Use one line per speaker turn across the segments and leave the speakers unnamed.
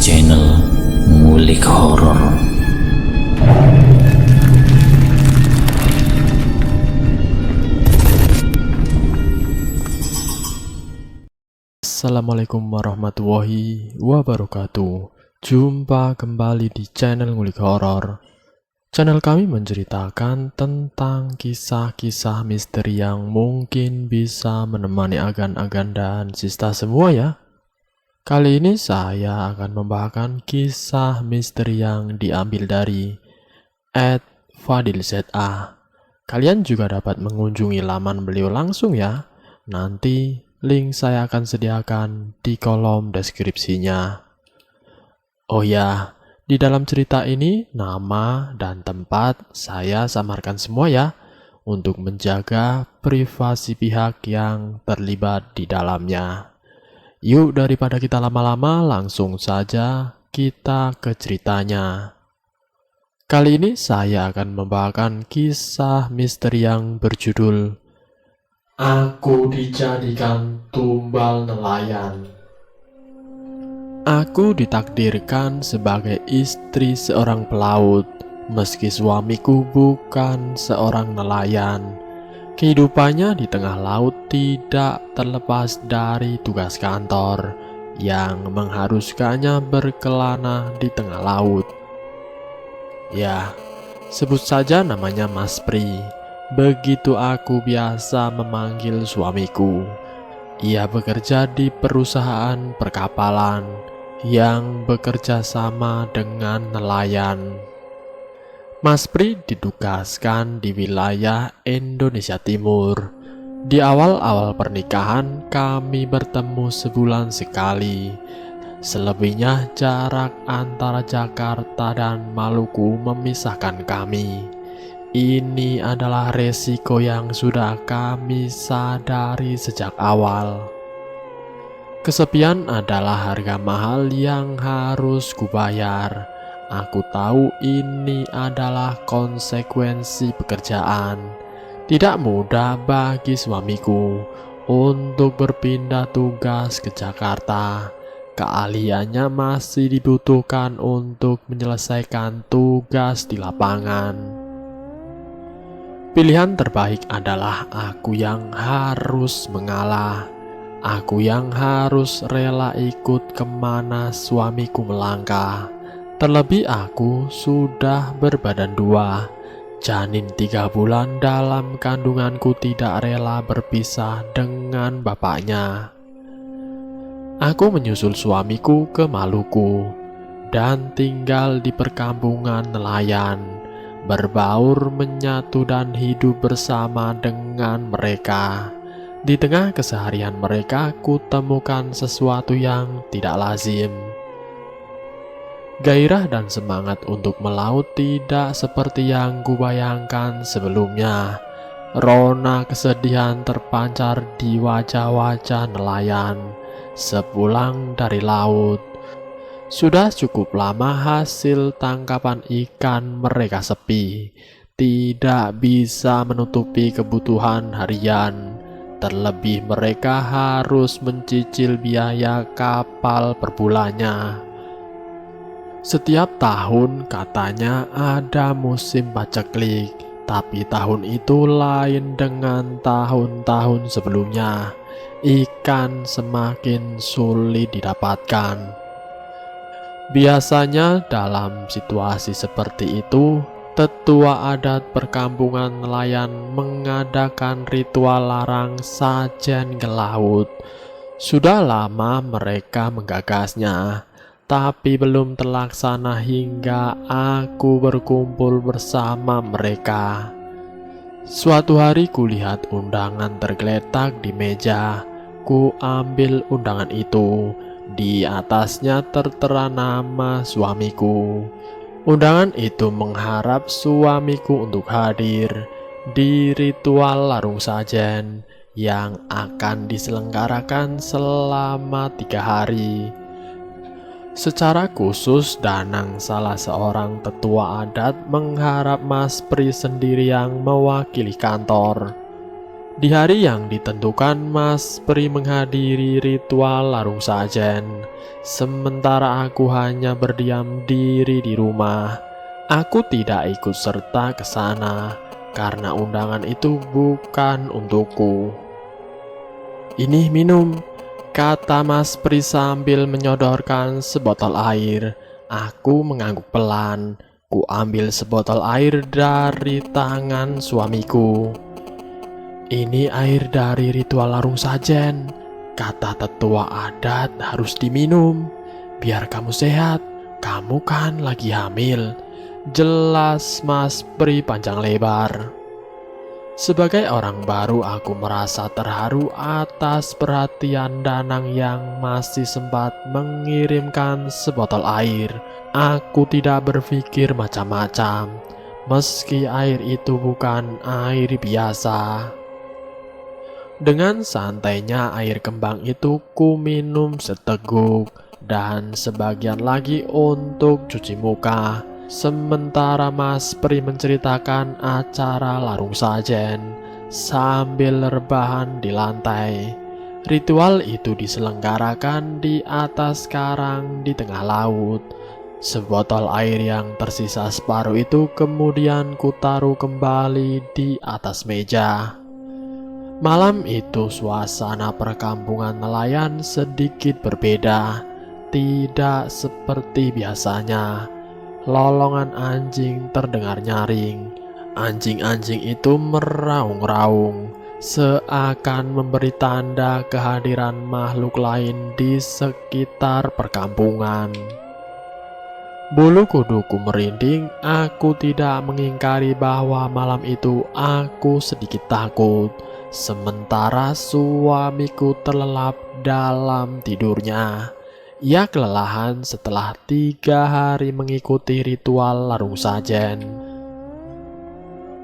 channel Ngulik Horor.
Assalamualaikum warahmatullahi wabarakatuh. Jumpa kembali di channel Ngulik Horor. Channel kami menceritakan tentang kisah-kisah misteri yang mungkin bisa menemani agan-agan dan sista semua ya. Kali ini saya akan membawakan kisah misteri yang diambil dari @fadilza. Kalian juga dapat mengunjungi laman beliau langsung ya. Nanti link saya akan sediakan di kolom deskripsinya. Oh ya, di dalam cerita ini nama dan tempat saya samarkan semua ya, untuk menjaga privasi pihak yang terlibat di dalamnya. Yuk, daripada kita lama-lama, langsung saja kita ke ceritanya. Kali ini saya akan membawakan kisah misteri yang berjudul Aku Dijadikan Tumbal Nelayan. Aku ditakdirkan sebagai istri seorang pelaut, meski suamiku bukan seorang nelayan. Kehidupannya di tengah laut tidak terlepas dari tugas kantor yang mengharuskannya berkelana di tengah laut. Ya, sebut saja namanya Mas Pri. Begitu aku biasa memanggil suamiku. Ia bekerja di perusahaan perkapalan yang bekerja sama dengan nelayan. Mas Pri ditugaskan di wilayah Indonesia Timur. Di awal-awal pernikahan kami bertemu sebulan sekali. Selebihnya jarak antara Jakarta dan Maluku memisahkan kami. Ini adalah resiko yang sudah kami sadari sejak awal. Kesepian adalah harga mahal yang harus kubayar. Aku tahu ini adalah konsekuensi pekerjaan. Tidak mudah bagi suamiku untuk berpindah tugas ke Jakarta. Keahliannya masih dibutuhkan untuk menyelesaikan tugas di lapangan. Pilihan terbaik adalah aku yang harus mengalah. Aku yang harus rela ikut kemana suamiku melangkah. Terlebih aku sudah berbadan 2. Janin 3 bulan dalam kandunganku tidak rela berpisah dengan bapaknya. Aku menyusul suamiku ke Maluku dan tinggal di perkampungan nelayan. Berbaur, menyatu, dan hidup bersama dengan mereka. Di tengah keseharian mereka, kutemukan sesuatu yang tidak lazim. Gairah dan semangat untuk melaut tidak seperti yang kubayangkan sebelumnya. Rona kesedihan terpancar di wajah-wajah nelayan sepulang dari laut. Sudah cukup lama hasil tangkapan ikan mereka sepi, tidak bisa menutupi kebutuhan harian. Terlebih mereka harus mencicil biaya kapal per bulannya. Setiap tahun katanya ada musim paceklik, tapi tahun itu lain dengan tahun-tahun sebelumnya. Ikan semakin sulit didapatkan. Biasanya dalam situasi seperti itu, tetua adat perkampungan nelayan mengadakan ritual larang sajen ke laut. Sudah lama mereka menggagasnya, tapi belum terlaksana hingga aku berkumpul bersama mereka. Suatu hari kulihat undangan tergeletak di meja. Ku ambil undangan itu. Di atasnya tertera nama suamiku. Undangan itu mengharap suamiku untuk hadir di ritual larung sajen yang akan diselenggarakan selama 3 hari. Secara khusus, Danang, salah seorang tetua adat, mengharap Mas Pri sendiri yang mewakili kantor. Di hari yang ditentukan, Mas Pri menghadiri ritual larung sajen, sementara aku hanya berdiam diri di rumah. Aku tidak ikut serta ke sana karena undangan itu bukan untukku. "Ini minum," kata Mas Pri sambil menyodorkan sebotol air. Aku mengangguk pelan. Ku ambil sebotol air dari tangan suamiku. "Ini air dari ritual larung sajen. Kata tetua adat harus diminum, biar kamu sehat. Kamu kan lagi hamil," jelas Mas Pri panjang lebar. Sebagai orang baru, aku merasa terharu atas perhatian Danang yang masih sempat mengirimkan sebotol air. Aku tidak berpikir macam-macam, meski air itu bukan air biasa. Dengan santainya air kembang itu ku minum seteguk dan sebagian lagi untuk cuci muka. Sementara Mas Pri menceritakan acara larung sajen sambil rebahan di lantai. Ritual itu diselenggarakan di atas karang di tengah laut. Sebotol air yang tersisa separuh itu kemudian kutaruh kembali di atas meja. Malam itu suasana perkampungan nelayan sedikit berbeda, tidak seperti biasanya. Lolongan anjing terdengar nyaring. Anjing-anjing itu meraung-raung, seakan memberi tanda kehadiran makhluk lain di sekitar perkampungan. Bulu kuduku merinding. Aku tidak mengingkari bahwa malam itu aku sedikit takut. Sementara suamiku terlelap dalam tidurnya. Ia kelelahan setelah 3 hari mengikuti ritual larung sajen.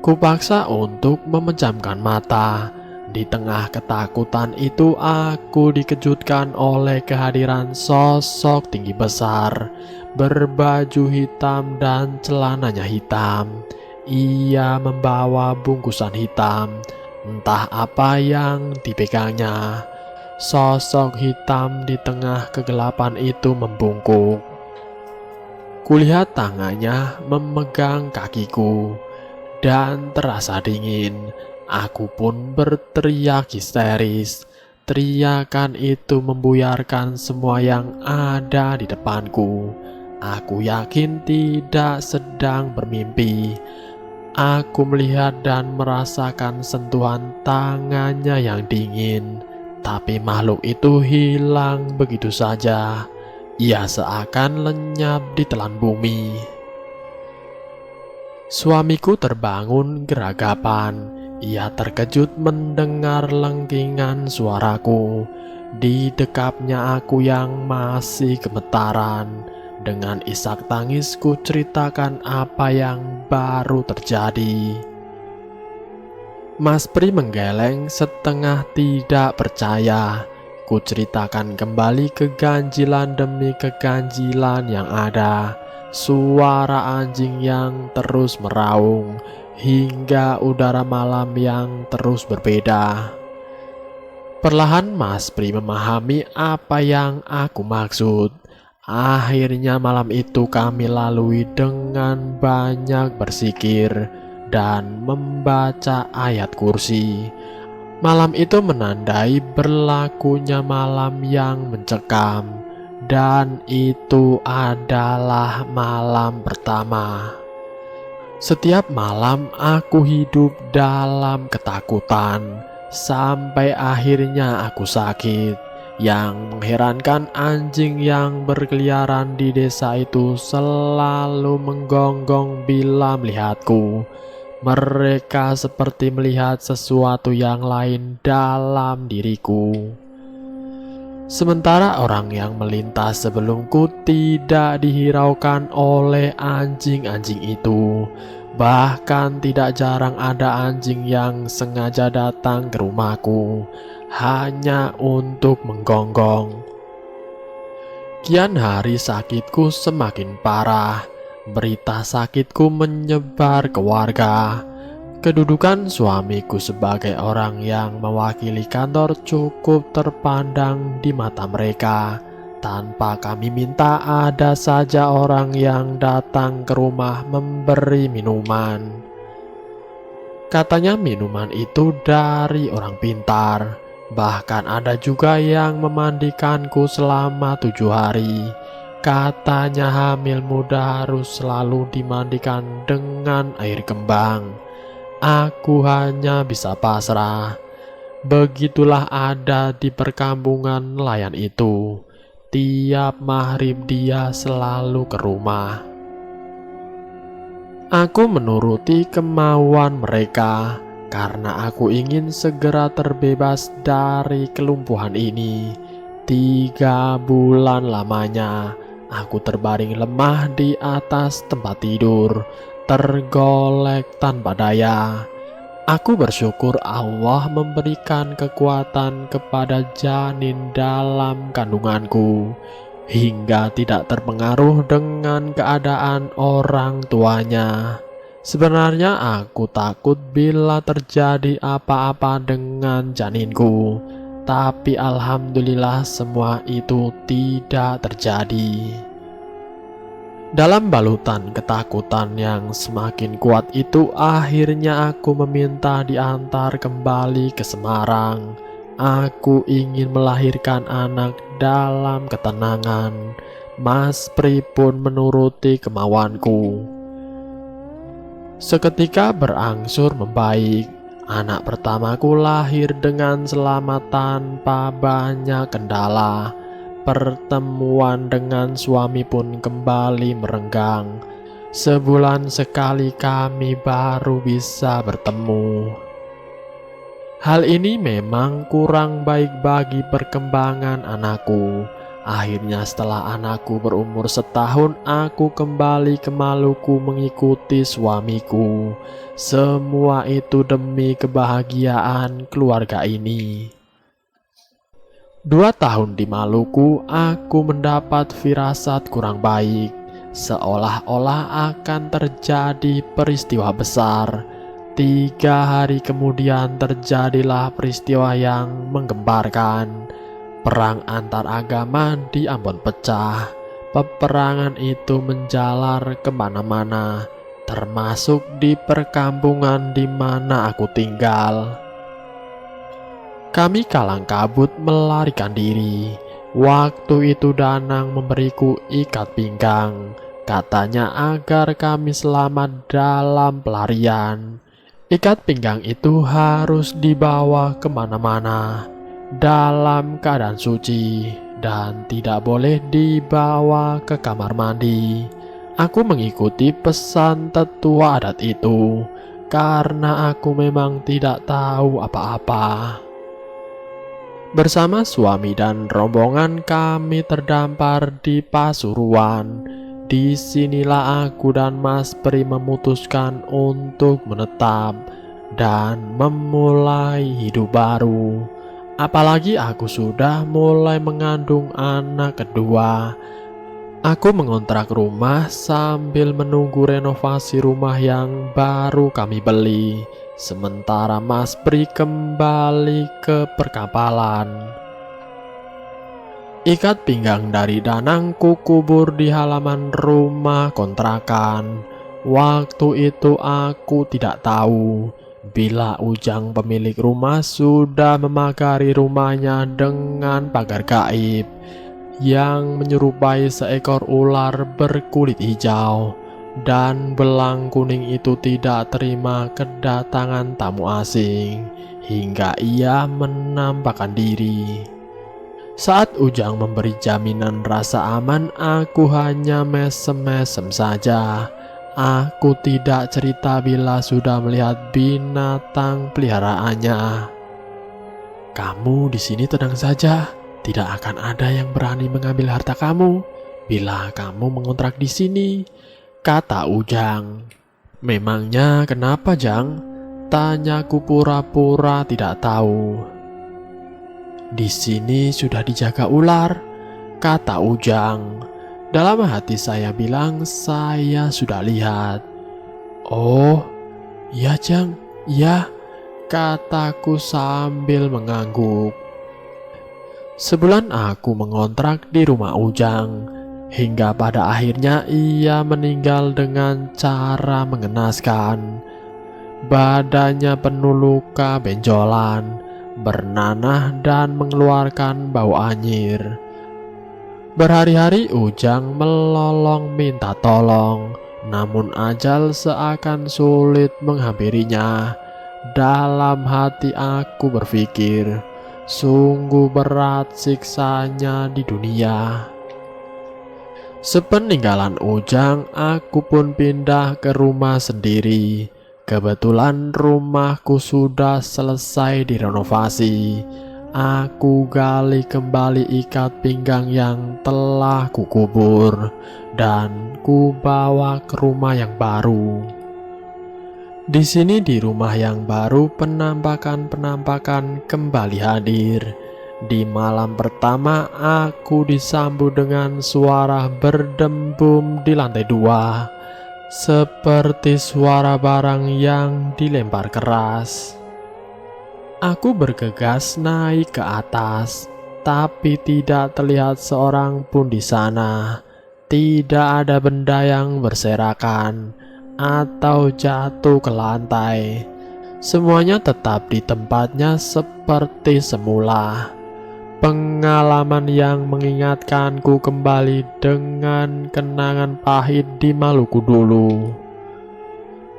Kupaksa untuk memejamkan mata. Di tengah ketakutan itu aku dikejutkan oleh kehadiran sosok tinggi besar, berbaju hitam dan celananya hitam. Ia membawa bungkusan hitam, entah apa yang dipegangnya. Sosok hitam di tengah kegelapan itu membungkuk. Kulihat tangannya memegang kakiku dan terasa dingin. Aku pun berteriak histeris. Teriakan itu membuyarkan semua yang ada di depanku. Aku yakin tidak sedang bermimpi. Aku melihat dan merasakan sentuhan tangannya yang dingin. Tapi makhluk itu hilang begitu saja. Ia seakan lenyap di telan bumi. Suamiku terbangun geragapan. Ia terkejut mendengar lengkingan suaraku. Didekapnya aku yang masih gemetaran. Dengan isak tangis ku ceritakan apa yang baru terjadi. Mas Pri menggeleng setengah tidak percaya. Ku ceritakan kembali keganjilan demi keganjilan yang ada. Suara anjing yang terus meraung, hingga udara malam yang terus berbeda. Perlahan Mas Pri memahami apa yang aku maksud. Akhirnya malam itu kami lalui dengan banyak bersikir dan membaca ayat kursi. Malam itu menandai berlakunya malam yang mencekam, dan itu adalah malam pertama. Setiap malam aku hidup dalam ketakutan, sampai akhirnya aku sakit. Yang mengherankan, anjing yang berkeliaran di desa itu selalu menggonggong bila melihatku. Mereka seperti melihat sesuatu yang lain dalam diriku. Sementara orang yang melintas sebelumku tidak dihiraukan oleh anjing-anjing itu. Bahkan tidak jarang ada anjing yang sengaja datang ke rumahku hanya untuk menggonggong. Kian hari sakitku semakin parah. Berita sakitku menyebar ke warga. Kedudukan suamiku sebagai orang yang mewakili kantor cukup terpandang di mata mereka. Tanpa kami minta, ada saja orang yang datang ke rumah memberi minuman. Katanya minuman itu dari orang pintar. Bahkan ada juga yang memandikanku selama 7 hari. Katanya hamil muda harus selalu dimandikan dengan air kembang. Aku hanya bisa pasrah. Begitulah ada di perkampungan nelayan itu. Tiap maghrib dia selalu ke rumah. Aku menuruti kemauan mereka karena aku ingin segera terbebas dari kelumpuhan ini. 3 bulan lamanya aku terbaring lemah di atas tempat tidur, tergolek tanpa daya. Aku bersyukur Allah memberikan kekuatan kepada janin dalam kandunganku, hingga tidak terpengaruh dengan keadaan orang tuanya. Sebenarnya aku takut bila terjadi apa-apa dengan janinku, tapi alhamdulillah semua itu tidak terjadi. Dalam balutan ketakutan yang semakin kuat itu, akhirnya aku meminta diantar kembali ke Semarang. Aku ingin melahirkan anak dalam ketenangan. Mas Pri pun menuruti kemauanku. Seketika berangsur membaik. Anak pertamaku lahir dengan selamat tanpa banyak kendala. Pertemuan dengan suami pun kembali merenggang. Sebulan sekali kami baru bisa bertemu. Hal ini memang kurang baik bagi perkembangan anakku. Akhirnya setelah anakku berumur 1 tahun, aku kembali ke Maluku mengikuti suamiku. Semua itu demi kebahagiaan keluarga ini. 2 tahun di Maluku, aku mendapat firasat kurang baik, seolah-olah akan terjadi peristiwa besar. 3 hari kemudian terjadilah peristiwa yang menggemparkan. Perang antar agama di Ambon pecah. Peperangan itu menjalar kemana-mana, termasuk di perkampungan di mana aku tinggal. Kami kalang kabut melarikan diri. Waktu itu Danang memberiku ikat pinggang, katanya agar kami selamat dalam pelarian. Ikat pinggang itu harus dibawa kemana-mana dalam keadaan suci dan tidak boleh dibawa ke kamar mandi. Aku mengikuti pesan tetua adat itu karena aku memang tidak tahu apa-apa. Bersama suami dan rombongan kami terdampar di Pasuruan. Disinilah aku dan Mas Pri memutuskan untuk menetap dan memulai hidup baru. Apalagi aku sudah mulai mengandung anak kedua. Aku mengontrak rumah sambil menunggu renovasi rumah yang baru kami beli. Sementara Mas Pri kembali ke perkapalan. Ikat pinggang dari Danang ku kubur di halaman rumah kontrakan. Waktu itu aku tidak tahu bila Ujang pemilik rumah sudah memagari rumahnya dengan pagar gaib yang menyerupai seekor ular berkulit hijau. Dan belang kuning itu tidak terima kedatangan tamu asing hingga ia menampakkan diri. Saat Ujang memberi jaminan rasa aman, aku hanya mesem-mesem saja. Aku tidak cerita bila sudah melihat binatang peliharaannya. Kamu di sini tenang saja, tidak akan ada yang berani mengambil harta kamu bila kamu mengontrak di sini, kata Ujang. Memangnya kenapa, Jang? Tanyaku pura-pura tidak tahu. Di sini sudah dijaga ular, kata Ujang. Dalam hati saya bilang saya sudah lihat. Oh, iya Jang, "Ya," kataku sambil mengangguk. Sebulan aku mengontrak di rumah Ujang, hingga pada akhirnya ia meninggal dengan cara mengenaskan. Badannya penuh luka benjolan, bernanah dan mengeluarkan bau anyir. Berhari-hari Ujang melolong minta tolong, namun ajal seakan sulit menghampirinya. Dalam hati aku berpikir, sungguh berat siksanya di dunia. Sepeninggalan Ujang, aku pun pindah ke rumah sendiri. Kebetulan rumahku sudah selesai direnovasi. Aku gali kembali ikat pinggang yang telah kukubur dan kubawa ke rumah yang baru. Di sini, di rumah yang baru, penampakan-penampakan kembali hadir. Di malam pertama aku disambut dengan suara berdembum di lantai 2, seperti suara barang yang dilempar keras. Aku bergegas naik ke atas, tapi tidak terlihat seorang pun di sana. Tidak ada benda yang berserakan atau jatuh ke lantai. Semuanya tetap di tempatnya seperti semula. Pengalaman yang mengingatkanku kembali dengan kenangan pahit di Maluku dulu.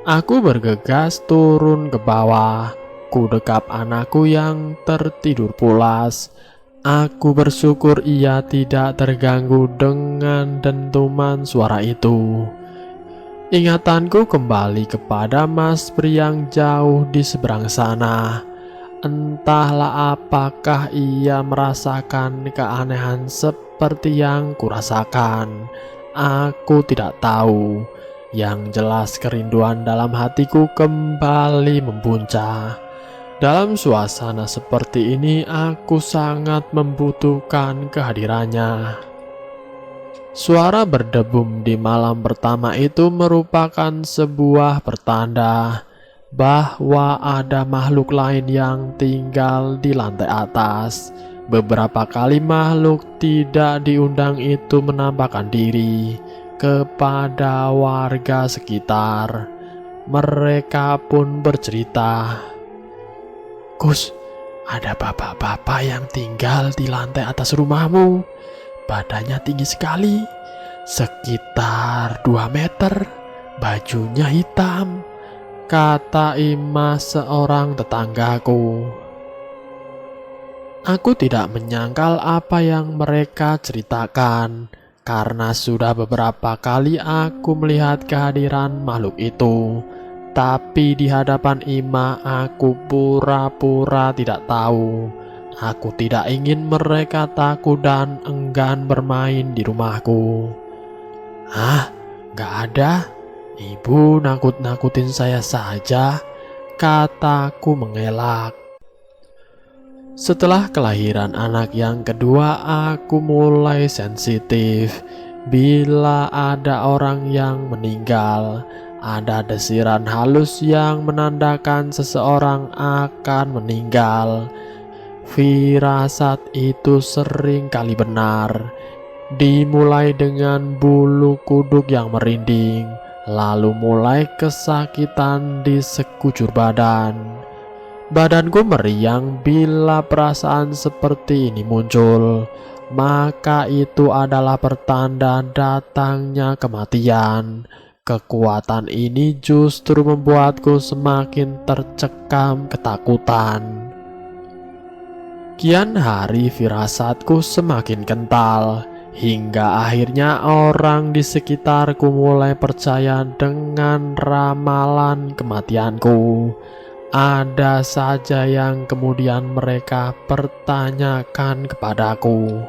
Aku bergegas turun ke bawah. Ku dekap anakku yang tertidur pulas. Aku bersyukur ia tidak terganggu dengan dentuman suara itu. Ingatanku kembali kepada Mas Pri yang jauh di seberang sana. Entahlah apakah ia merasakan keanehan seperti yang kurasakan. Aku tidak tahu. Yang jelas kerinduan dalam hatiku kembali membuncah. Dalam suasana seperti ini aku sangat membutuhkan kehadirannya. Suara berdebum di malam pertama itu merupakan sebuah pertanda bahwa ada makhluk lain yang tinggal di lantai atas. Beberapa kali makhluk tidak diundang itu menampakkan diri kepada warga sekitar. Mereka pun bercerita, "Gus, ada bapak-bapak yang tinggal di lantai atas rumahmu. Badannya tinggi sekali, sekitar 2 meter, bajunya hitam," kata Imas seorang tetanggaku. Aku tidak menyangkal apa yang mereka ceritakan, karena sudah beberapa kali aku melihat kehadiran makhluk itu. Tapi di hadapan Ima aku pura-pura tidak tahu. Aku tidak ingin mereka takut dan enggan bermain di rumahku. "Hah? Gak ada? Ibu nakut-nakutin saya saja," kataku mengelak. Setelah kelahiran anak yang kedua, aku mulai sensitif. Bila ada orang yang meninggal, ada desiran halus yang menandakan seseorang akan meninggal. Firasat itu sering kali benar. Dimulai dengan bulu kuduk yang merinding, lalu mulai kesakitan di sekujur badan. Badanku meriang bila perasaan seperti ini muncul. Maka itu adalah pertanda datangnya kematian. Kekuatan ini justru membuatku semakin tercekam ketakutan. Kian hari firasatku semakin kental, hingga akhirnya orang di sekitarku mulai percaya dengan ramalan kematianku. Ada saja yang kemudian mereka pertanyakan kepadaku.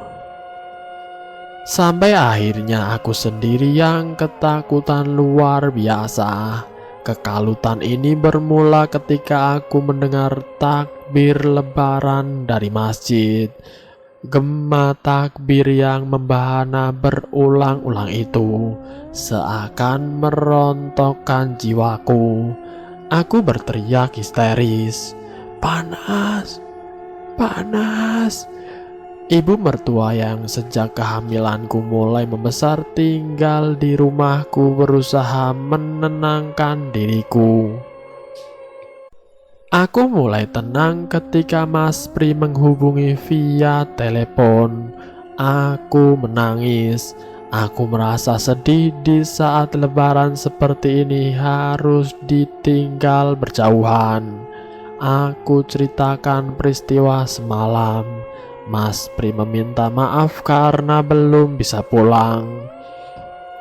Sampai akhirnya aku sendiri yang ketakutan luar biasa. Kekalutan ini bermula ketika aku mendengar takbir lebaran dari masjid. Gema takbir yang membahana berulang-ulang itu seakan merontokkan jiwaku. Aku berteriak histeris, "Panas, panas!" Ibu mertua yang sejak kehamilanku mulai membesar tinggal di rumahku berusaha menenangkan diriku. Aku mulai tenang ketika Mas Pri menghubungi via telepon. Aku menangis. Aku merasa sedih di saat lebaran seperti ini harus ditinggal berjauhan. Aku ceritakan peristiwa semalam. Mas Pri meminta maaf karena belum bisa pulang.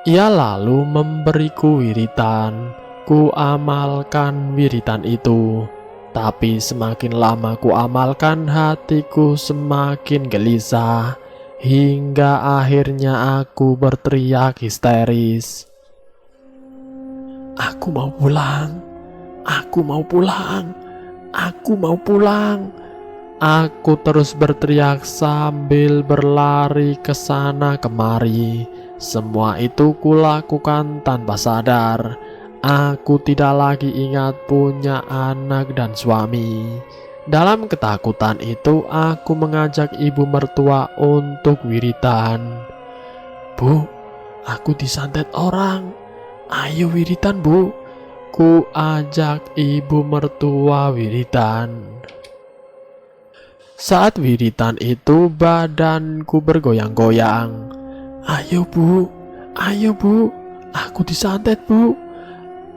Ia lalu memberiku wiritan. Ku amalkan wiritan itu. Tapi semakin lama ku amalkan, hatiku semakin gelisah. Hingga akhirnya aku berteriak histeris, "Aku mau pulang, aku mau pulang, aku mau pulang." Aku terus berteriak sambil berlari ke sana kemari. Semua itu kulakukan tanpa sadar. Aku tidak lagi ingat punya anak dan suami. Dalam ketakutan itu, aku mengajak ibu mertua untuk wiritan. "Bu, aku disantet orang. Ayo wiritan, Bu." Ku ajak ibu mertua wiritan. Saat wiritan itu, badanku bergoyang-goyang. Ayo Bu, aku disantet, Bu."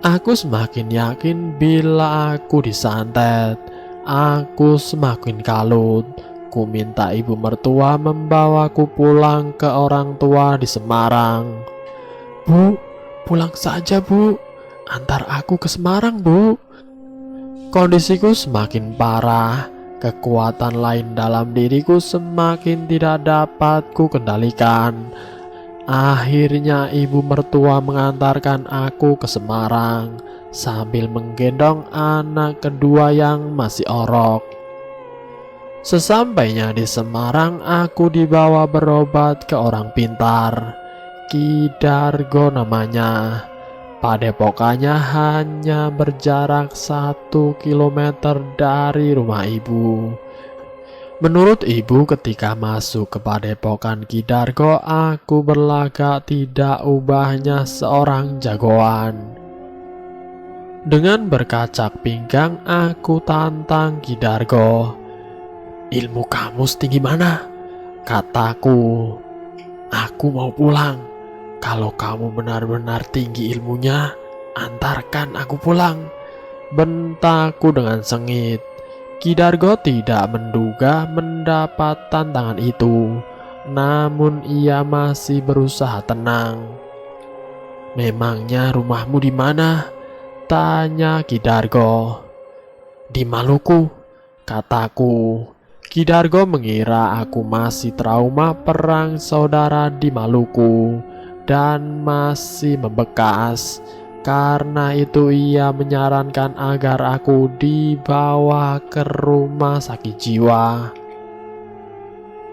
Aku semakin yakin bila aku disantet. Aku semakin kalut. Ku minta ibu mertua membawaku pulang ke orang tua di Semarang. "Bu, pulang saja, Bu. Antar aku ke Semarang, Bu." Kondisiku semakin parah. Kekuatan lain dalam diriku semakin tidak dapat ku kendalikan. Akhirnya ibu mertua mengantarkan aku ke Semarang sambil menggendong anak kedua yang masih orok. Sesampainya di Semarang, aku dibawa berobat ke orang pintar. Ki Dargo namanya. Padepokannya hanya berjarak 1 kilometer dari rumah ibu. Menurut ibu, ketika masuk ke padepokan Ki Dargo, aku berlagak tidak ubahnya seorang jagoan. Dengan berkacak pinggang, aku tantang Ki Dargo. "Ilmu kamu setinggi mana?" kataku. "Aku mau pulang. Kalau kamu benar-benar tinggi ilmunya, antarkan aku pulang," bentakku dengan sengit. Ki Dargo tidak menduga mendapat tantangan itu, namun ia masih berusaha tenang. "Memangnya rumahmu di mana?" tanya Ki Dargo. "Di Maluku," kataku. Ki Dargo mengira aku masih trauma perang saudara di Maluku dan masih membekas. Karena itu ia menyarankan agar aku dibawa ke rumah sakit jiwa.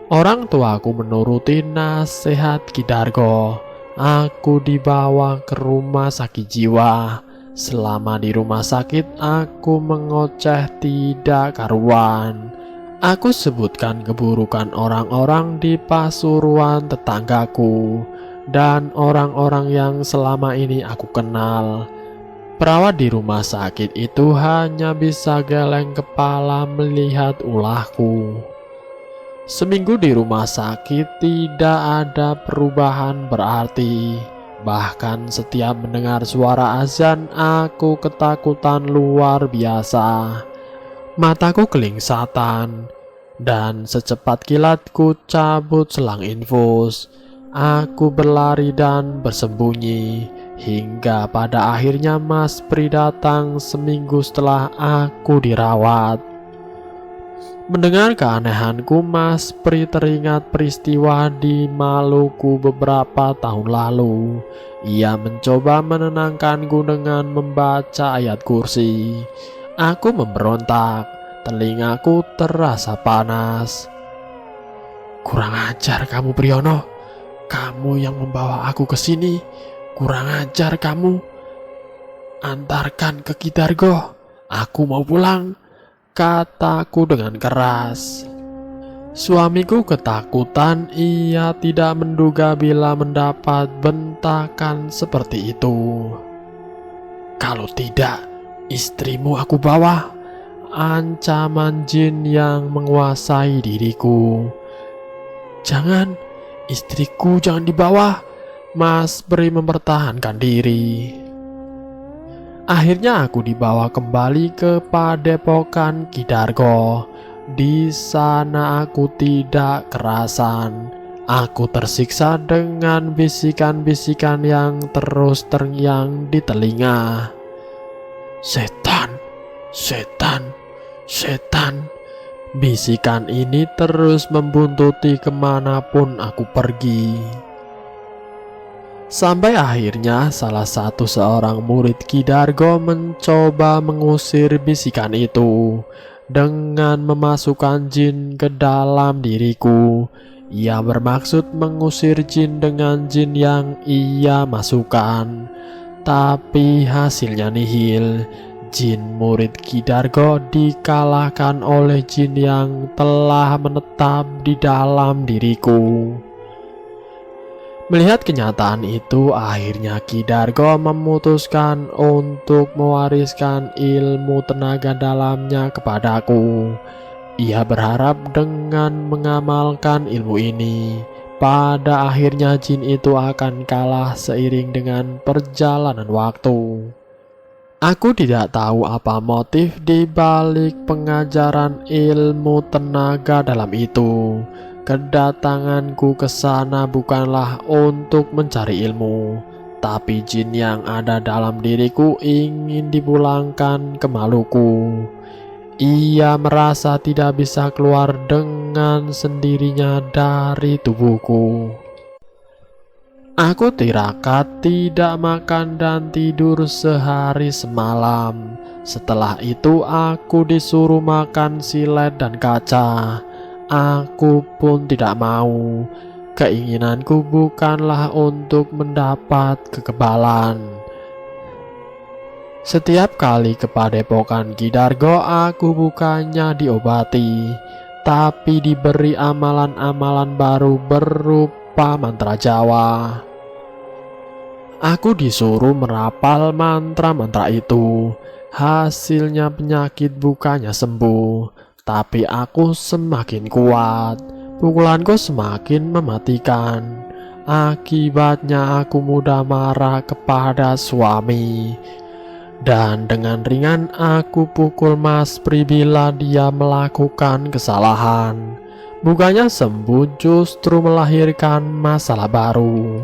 Orang tuaku menuruti nasihat Ki Dargo. Aku dibawa ke rumah sakit jiwa. Selama di rumah sakit, aku mengoceh tidak karuan. Aku sebutkan keburukan orang-orang di Pasuruan tetanggaku dan orang-orang yang selama ini aku kenal. Perawat di rumah sakit itu hanya bisa geleng kepala melihat ulahku. Seminggu di rumah sakit tidak ada perubahan berarti. Bahkan setiap mendengar suara azan, aku ketakutan luar biasa. Mataku kelingsatan dan secepat kilat ku cabut selang infus. Aku berlari dan bersembunyi hingga pada akhirnya Mas Pri datang seminggu setelah aku dirawat. Mendengar keanehanku, Mas Pri teringat peristiwa di Maluku beberapa tahun lalu. Ia mencoba menenangkanku dengan membaca ayat kursi. Aku memberontak, telingaku terasa panas. "Kurang ajar kamu, Priyono. Kamu yang membawa aku ke sini. Kurang ajar kamu." Antarkan ke Kidargo, aku mau pulang, kataku dengan keras. Suamiku ketakutan, ia tidak menduga bila mendapat bentakan seperti itu. Kalau tidak, istrimu aku bawa, ancaman jin yang menguasai diriku. Jangan, istriku jangan dibawa, Mas Pri mempertahankan diri. Akhirnya aku dibawa kembali ke Padepokan Kidargo. Di sana aku tidak kerasan. Aku tersiksa dengan bisikan-bisikan yang terus terngiang di telinga. Setan, setan, setan. Bisikan ini terus membuntuti kemanapun aku pergi. Sampai akhirnya salah satu seorang murid Kidargo mencoba mengusir bisikan itu dengan memasukkan jin ke dalam diriku. Ia bermaksud mengusir jin dengan jin yang ia masukkan, tapi hasilnya nihil. Jin murid Kidargo dikalahkan oleh jin yang telah menetap di dalam diriku. Melihat kenyataan itu, akhirnya Kidargo memutuskan untuk mewariskan ilmu tenaga dalamnya kepadaku. Ia berharap dengan mengamalkan ilmu ini, pada akhirnya jin itu akan kalah seiring dengan perjalanan waktu. Aku tidak tahu apa motif di balik pengajaran ilmu tenaga dalam itu. Kedatanganku ke sana bukanlah untuk mencari ilmu, tapi jin yang ada dalam diriku ingin dipulangkan ke Maluku. Ia merasa tidak bisa keluar dengan sendirinya dari tubuhku. Aku tirakat, tidak makan dan tidur sehari semalam. Setelah itu aku disuruh makan silet dan kaca. Aku pun tidak mau. Keinginanku bukanlah untuk mendapat kekebalan. Setiap kali ke Padepokan Kidargo, aku bukannya diobati, tapi diberi amalan-amalan baru berupa mantra Jawa. Aku disuruh merapal mantra-mantra itu. Hasilnya penyakit bukannya sembuh, tapi aku semakin kuat. Pukulanku semakin mematikan. Akibatnya aku mudah marah kepada suami. Dan dengan ringan aku pukul Mas Pri bila dia melakukan kesalahan. Bukannya sembuh, justru melahirkan masalah baru.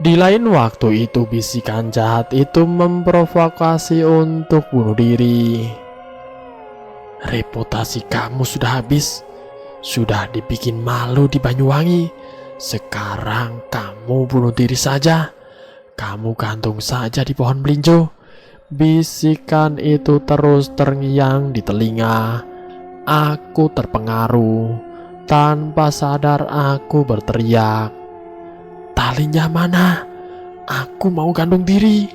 Di lain waktu itu bisikan jahat itu memprovokasi untuk bunuh diri. Reputasi kamu sudah habis, sudah dibikin malu di Banyuwangi. Sekarang kamu bunuh diri saja. Kamu gantung saja di pohon melinjo. Bisikan itu terus terngiang di telinga. Aku terpengaruh. Tanpa sadar aku berteriak, "Talinya mana? Aku mau gantung diri."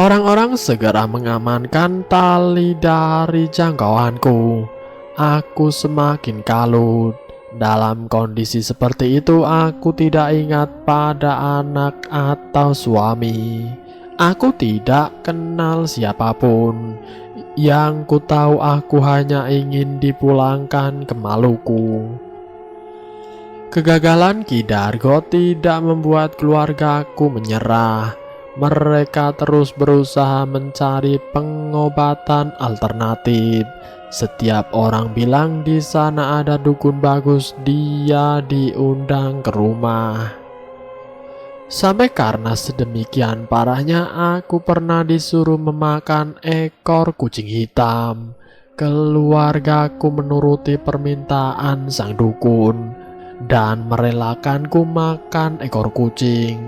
Orang-orang segera mengamankan tali dari jangkauanku. Aku semakin kalut. Dalam kondisi seperti itu, aku tidak ingat pada anak atau suami. Aku tidak kenal siapapun. Yang ku tahu, aku hanya ingin dipulangkan ke Maluku. Kegagalan Kidargo tidak membuat keluargaku menyerah. Mereka terus berusaha mencari pengobatan alternatif. Setiap orang bilang di sana ada dukun bagus, dia diundang ke rumah. Sampai karena sedemikian parahnya, aku pernah disuruh memakan ekor kucing hitam. Keluargaku menuruti permintaan sang dukun dan merelakanku makan ekor kucing.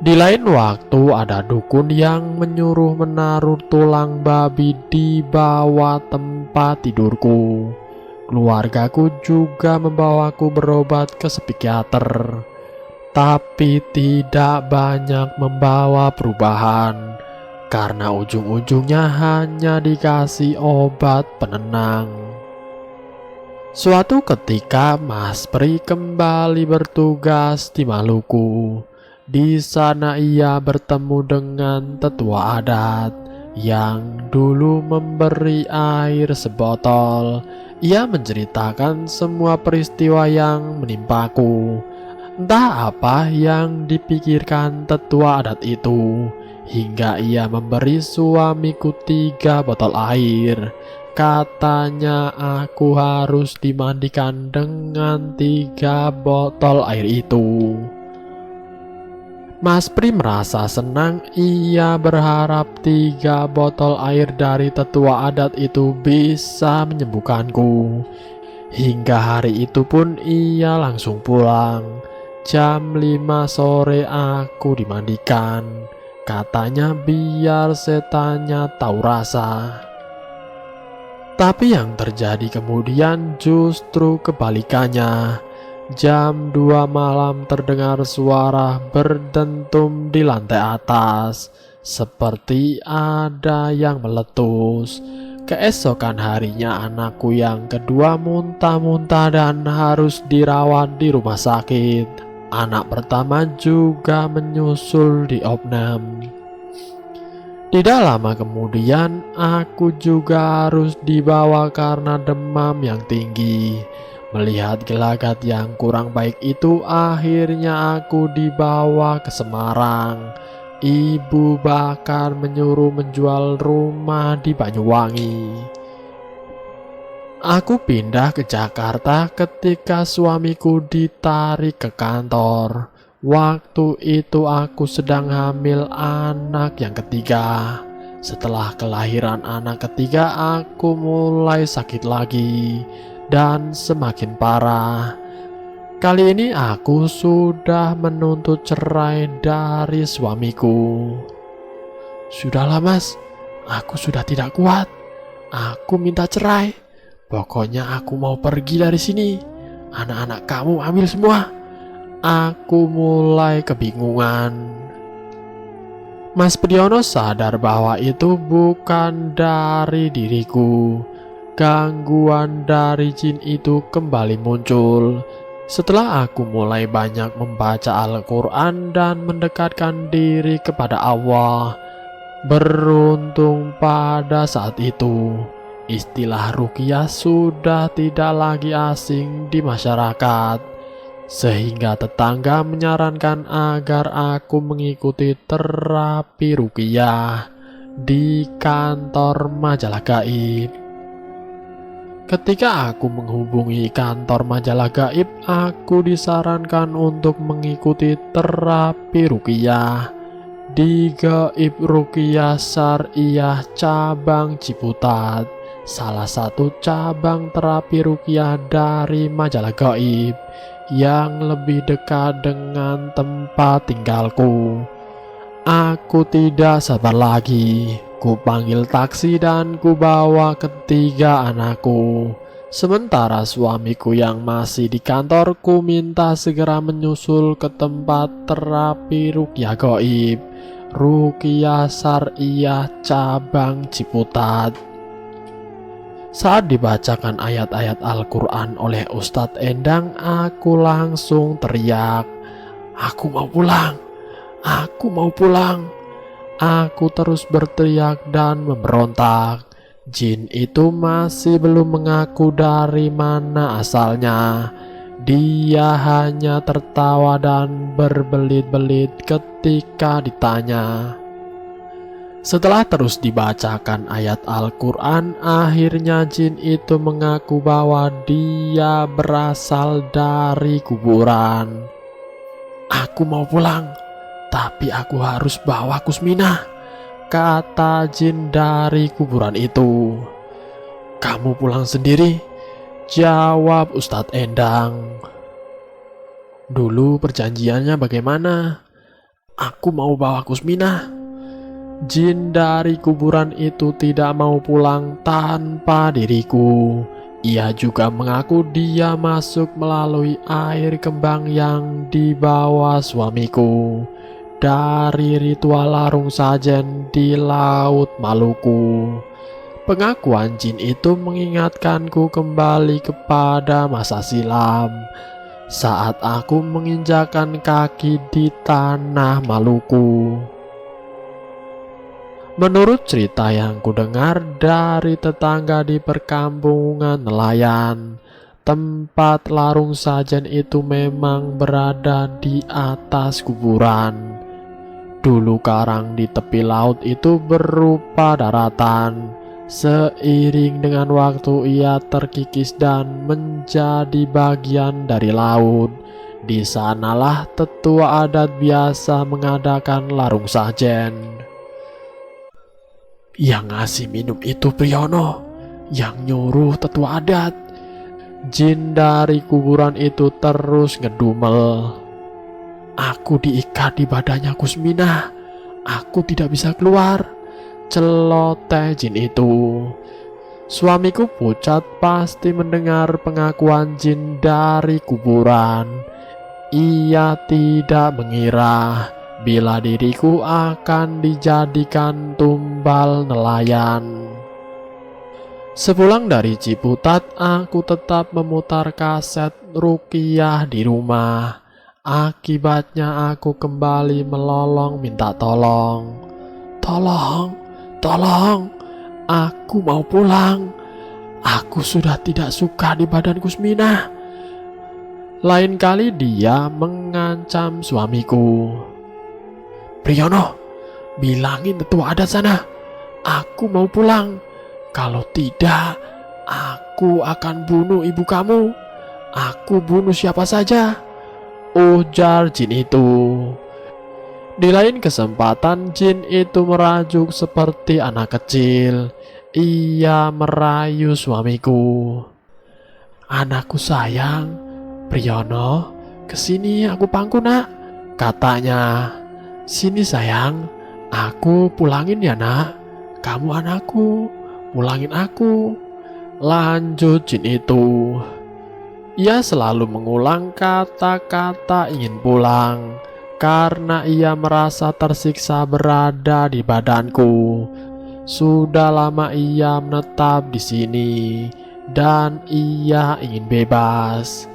Di lain waktu ada dukun yang menyuruh menaruh tulang babi di bawah tempat tidurku. Keluargaku juga membawaku berobat ke psikiater, tapi tidak banyak membawa perubahan. karena ujung-ujungnya hanya dikasih obat penenang. Suatu ketika Mas Pri kembali bertugas di Maluku. Di sana ia bertemu dengan tetua adat yang dulu memberi air sebotol. Ia menceritakan semua peristiwa yang menimpaku. Entah apa yang dipikirkan tetua adat itu, hingga ia memberi suamiku 3 botol air. Katanya aku harus dimandikan dengan 3 botol air itu. Mas Pri merasa senang. Ia berharap 3 botol air dari tetua adat itu bisa menyembuhkanku. Hingga hari itu pun ia langsung pulang. Jam 5 sore aku dimandikan. Katanya biar setannya tahu rasa. Tapi yang terjadi kemudian justru kebalikannya. Jam 2 malam terdengar suara berdentum di lantai atas, seperti ada yang meletus. Keesokan harinya anakku yang kedua muntah-muntah dan harus dirawat di rumah sakit. Anak pertama juga menyusul di opname. Tidak lama kemudian aku juga harus dibawa karena demam yang tinggi. Melihat gelagat yang kurang baik itu, akhirnya aku dibawa ke Semarang. Ibu bahkan menyuruh menjual rumah di Banyuwangi. Aku pindah ke Jakarta ketika suamiku ditarik ke kantor. Waktu itu aku sedang hamil anak yang ketiga. Setelah kelahiran anak ketiga, aku mulai sakit lagi dan semakin parah. Kali ini aku sudah menuntut cerai dari suamiku. Sudahlah mas, aku sudah tidak kuat. Aku minta cerai. Pokoknya aku mau pergi dari sini. Anak-anak kamu ambil semua. Aku mulai kebingungan. Mas Priyono sadar bahwa itu bukan dari diriku. Gangguan dari jin itu kembali muncul setelah aku mulai banyak membaca Al-Quran dan mendekatkan diri kepada Allah. Beruntung pada saat itu istilah ruqyah sudah tidak lagi asing di masyarakat, sehingga tetangga menyarankan agar aku mengikuti terapi ruqyah di kantor majalah gaib. Ketika aku menghubungi kantor majalah gaib, aku disarankan untuk mengikuti terapi ruqyah di Gaib Ruqyah Syariah cabang Ciputat, salah satu cabang terapi ruqyah dari majalah gaib yang lebih dekat dengan tempat tinggalku. Aku tidak sabar lagi. Ku panggil taksi dan ku bawa ketiga anakku. Sementara suamiku yang masih di kantor, ku minta segera menyusul ke tempat terapi ruqyah gaib Ruqyah Syariah cabang Ciputat. Saat dibacakan ayat-ayat Al-Quran oleh Ustadz Endang, aku langsung teriak, "Aku mau pulang! Aku mau pulang!" Aku terus berteriak dan memberontak. Jin itu masih belum mengaku dari mana asalnya. Dia hanya tertawa dan berbelit-belit ketika ditanya. Setelah terus dibacakan ayat Al-Quran, akhirnya jin itu mengaku bahwa dia berasal dari kuburan. "Aku mau pulang, tapi aku harus bawa Kusminah," kata jin dari kuburan itu. "Kamu pulang sendiri," jawab Ustadz Endang. "Dulu perjanjiannya bagaimana?" "Aku mau bawa Kusminah." Jin dari kuburan itu tidak mau pulang tanpa diriku. Ia juga mengaku dia masuk melalui air kembang yang dibawa suamiku. dari ritual larung sajen di Laut Maluku. Pengakuan jin itu mengingatkanku kembali kepada masa silam saat aku menginjakan kaki di tanah Maluku. Menurut cerita yang kudengar dari tetangga di perkampungan nelayan, tempat larung sajen itu memang berada di atas kuburan. Dulu karang di tepi laut itu berupa daratan. Seiring dengan waktu ia terkikis dan menjadi bagian dari laut. Di sanalah tetua adat biasa mengadakan larung sajen. Yang ngasih minum itu Priyono, yang nyuruh tetua adat. Jin dari kuburan itu terus ngedumel. Aku diikat di badannya Kusminah. Aku tidak bisa keluar, celoteh jin itu. Suamiku pucat pasti mendengar pengakuan jin dari kuburan. Ia tidak mengira bila diriku akan dijadikan tumbal nelayan. Sepulang dari Ciputat, aku tetap memutar kaset Ruqyah di rumah. Akibatnya aku kembali melolong minta tolong. Tolong, aku mau pulang. Aku sudah tidak suka di badan Kusminah. Lain kali dia mengancam suamiku. Priyono, bilangin tetua adat sana, aku mau pulang. Kalau tidak, aku akan bunuh ibu kamu. Aku bunuh siapa saja, ujar jin itu. Di lain kesempatan, jin itu merajuk seperti anak kecil. Ia merayu suamiku. Anakku sayang, Priyono, kesini aku pangku nak, katanya. Sini sayang, aku pulangin ya nak. Kamu anakku, pulangin aku, lanjut jin itu. Ia selalu mengulang kata-kata ingin pulang karena ia merasa tersiksa berada di badanku. Sudah lama ia menetap di sini dan ia ingin bebas.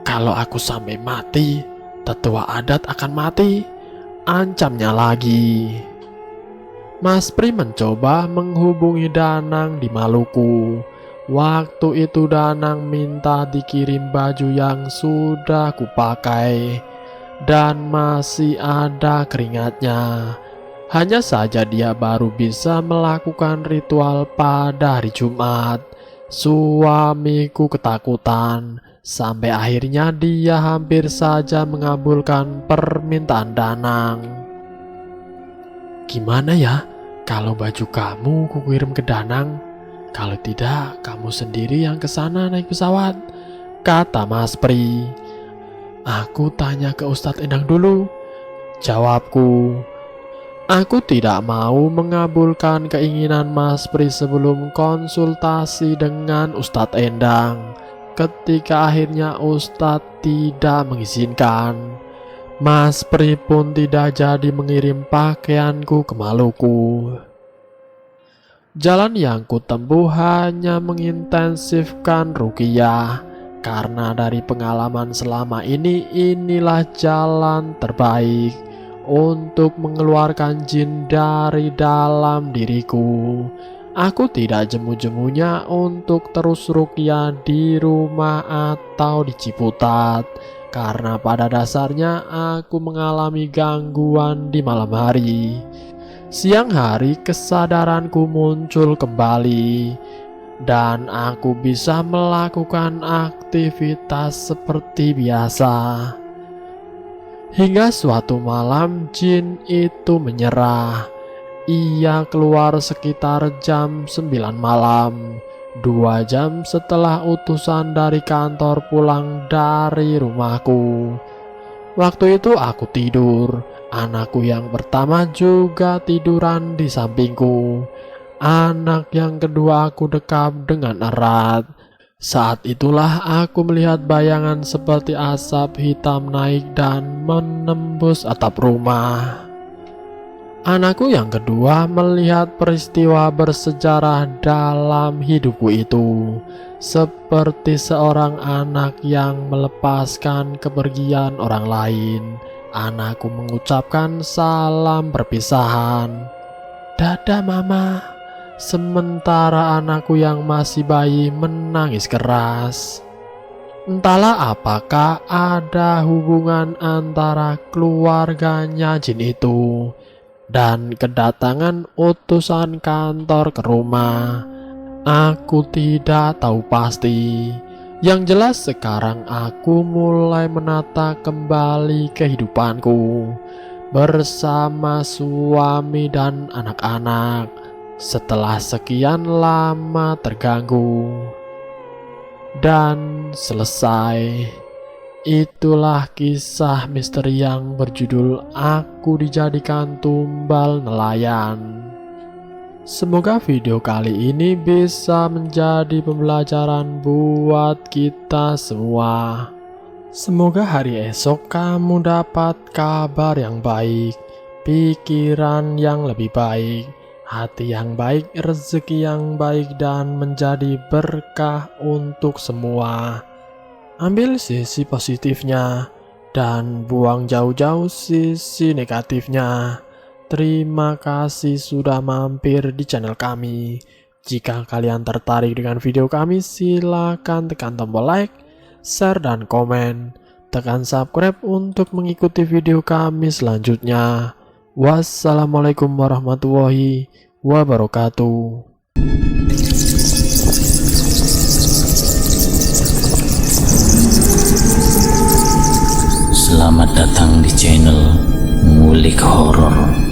Kalau aku sampai mati, tetua adat akan mati, ancamnya lagi. Mas Pri mencoba menghubungi Danang di Maluku. Waktu itu Danang minta dikirim baju yang sudah kupakai dan masih ada keringatnya. Hanya saja dia baru bisa melakukan ritual pada hari Jumat. Suamiku ketakutan. Sampai akhirnya dia hampir saja mengabulkan permintaan Danang. Gimana ya kalau baju kamu kukirim ke Danang? Kalau tidak, kamu sendiri yang kesana naik pesawat, kata Mas Pri. Aku tanya ke Ustadz Endang dulu, jawabku. Aku tidak mau mengabulkan keinginan Mas Pri sebelum konsultasi dengan Ustadz Endang. Ketika akhirnya Ustadz tidak mengizinkan, Mas Pri pun tidak jadi mengirim pakaianku ke Maluku. Jalan yang kutempuh hanya mengintensifkan Ruqyah. Karena dari pengalaman selama ini, inilah jalan terbaik untuk mengeluarkan jin dari dalam diriku. Aku tidak jemu-jemunya untuk terus ruqyah di rumah atau di Ciputat, karena pada dasarnya aku mengalami gangguan di malam hari. Siang hari kesadaranku muncul kembali, dan aku bisa melakukan aktivitas seperti biasa. Hingga suatu malam jin itu menyerah. Ia keluar sekitar jam 9 malam, 2 jam setelah utusan dari kantor pulang dari rumahku. Waktu itu aku tidur, anakku yang pertama juga tiduran di sampingku. Anak yang kedua aku dekap dengan erat. Saat itulah aku melihat bayangan seperti asap hitam naik dan menembus atap rumah. Anakku yang kedua melihat peristiwa bersejarah dalam hidupku itu, seperti seorang anak yang melepaskan kepergian orang lain. Anakku mengucapkan salam perpisahan. "Dadah mama." Sementara anakku yang masih bayi menangis keras. Entahlah apakah ada hubungan antara keluarganya jin itu dan kedatangan utusan kantor ke rumah. Aku tidak tahu pasti. Yang jelas sekarang aku mulai menata kembali kehidupanku bersama suami dan anak-anak setelah sekian lama terganggu. Dan selesai. Itulah kisah misteri yang berjudul Aku Dijadikan Tumbal Nelayan. Semoga video kali ini bisa menjadi pembelajaran buat kita semua. Semoga hari esok kamu dapat kabar yang baik, pikiran yang lebih baik, hati yang baik, rezeki yang baik, dan menjadi berkah untuk semua. Ambil sisi positifnya dan buang jauh-jauh sisi negatifnya. Terima kasih sudah mampir di channel kami. Jika kalian tertarik dengan video kami, silakan tekan tombol like, share, dan komen. Tekan subscribe untuk mengikuti video kami selanjutnya. Wassalamualaikum warahmatullahi wabarakatuh.
Selamat datang di channel Ngulik Horor.